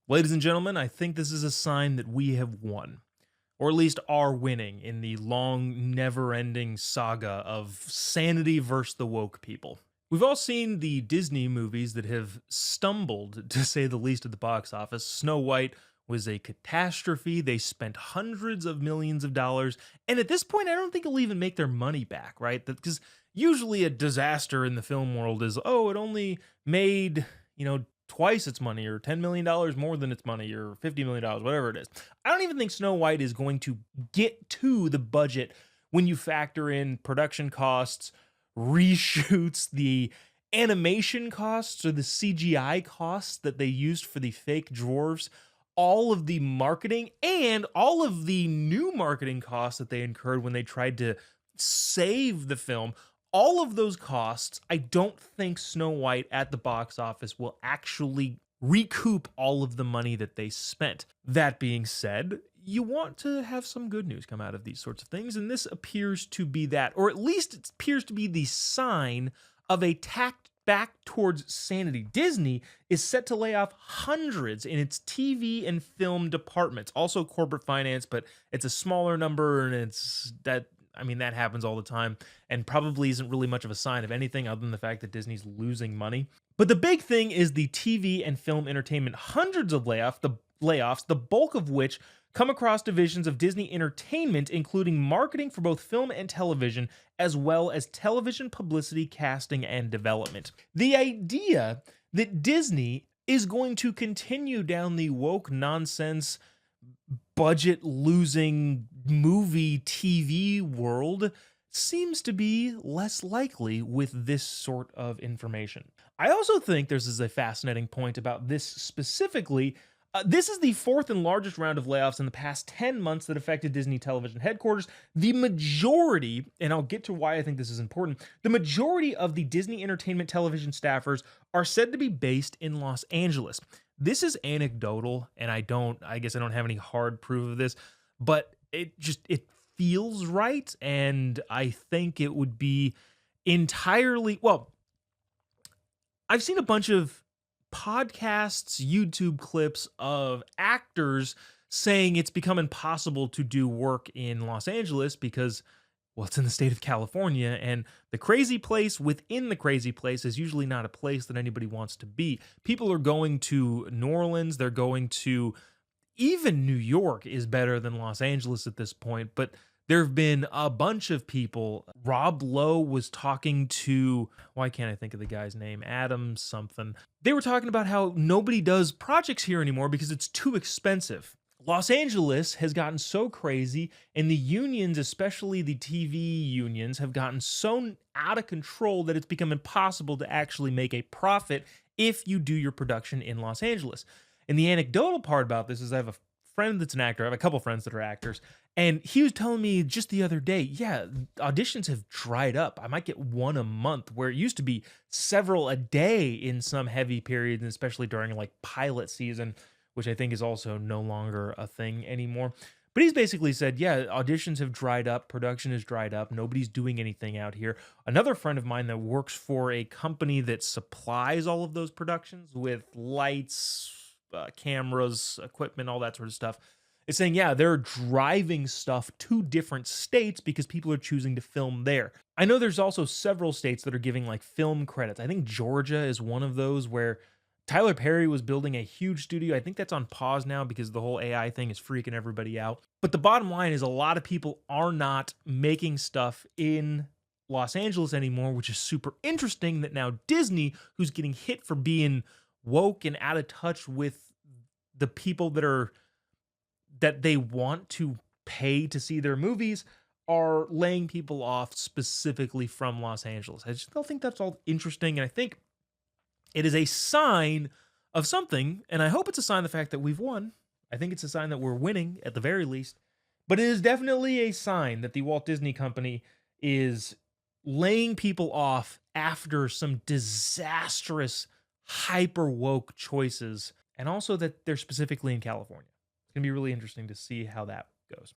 Ladies and gentlemen, I think this is a sign that we have won, or at least are winning in the long, never ending saga of sanity versus the woke people. We've all seen the Disney movies that have stumbled, to say the least, at the box office. Snow White was a catastrophe. They spent hundreds of millions of dollars. And at this point, I don't think it'll even make their money back, right? Because usually a disaster in the film world is, oh, it only made, twice its money or $10 million more than its money or $50 million, whatever it is. I don't even think Snow White is going to get to the budget when you factor in production costs, reshoots, the animation costs or the CGI costs that they used for the fake dwarves, all of the marketing and all of the new marketing costs that they incurred when they tried to save the film. All of those costs, I don't think Snow White at the box office will actually recoup all of the money that they spent. That being said, you want to have some good news come out of these sorts of things, and this appears to be that, or at least it appears to be the sign of a tact back towards sanity. Disney is set to lay off hundreds in its TV and film departments, also corporate finance, but it's a smaller number, and that happens all the time and probably isn't really much of a sign of anything other than the fact that Disney's losing money. But the big thing is the TV and film entertainment. Hundreds of layoffs, the bulk of which come across divisions of Disney Entertainment, including marketing for both film and television, as well as television publicity, casting, and development. The idea that Disney is going to continue down the woke nonsense budget losing movie TV world seems to be less likely with this sort of information. I also think there's a fascinating point about this specifically. This is the fourth and largest round of layoffs in the past 10 months that affected Disney television headquarters. The majority, and I'll get to why I think this is important, the majority of the Disney Entertainment television staffers are said to be based in Los Angeles. This is anecdotal, and I guess I don't have any hard proof of this, but it feels right, and I think it would be entirely, well, I've seen a bunch of podcasts, YouTube clips of actors saying it's become impossible to do work in Los Angeles because, well, it's in the state of California, and the crazy place within the crazy place is usually not a place that anybody wants to be. People are going to New Orleans, they're going to, even New York is better than Los Angeles at this point, but there have been a bunch of people. Rob Lowe was talking to, why can't I think of the guy's name? Adam something. They were talking about how nobody does projects here anymore because it's too expensive. Los Angeles has gotten so crazy, and the unions, especially the TV unions, have gotten so out of control that it's become impossible to actually make a profit if you do your production in Los Angeles. And the anecdotal part about this is I have a friend that's an actor. I have a couple friends that are actors, and he was telling me just the other day, yeah, auditions have dried up. I might get one a month where it used to be several a day in some heavy periods, and especially during like pilot season, which I think is also no longer a thing anymore. But he's basically said, yeah, auditions have dried up, production has dried up, nobody's doing anything out here. Another friend of mine that works for a company that supplies all of those productions with lights, cameras, equipment, all that sort of stuff, is saying, yeah, they're driving stuff to different states because people are choosing to film there. I know there's also several states that are giving like film credits. I think Georgia is one of those where Tyler Perry was building a huge studio. I think that's on pause now because the whole AI thing is freaking everybody out. But the bottom line is a lot of people are not making stuff in Los Angeles anymore, which is super interesting that now Disney, who's getting hit for being woke and out of touch with the people that they want to pay to see their movies, are laying people off specifically from Los Angeles. I just don't think that's all interesting, and I think it is a sign of something, and I hope it's a sign of the fact that we've won. I think it's a sign that we're winning at the very least, but it is definitely a sign that the Walt Disney Company is laying people off after some disastrous hyper woke choices, and also that they're specifically in California. It's going to be really interesting to see how that goes.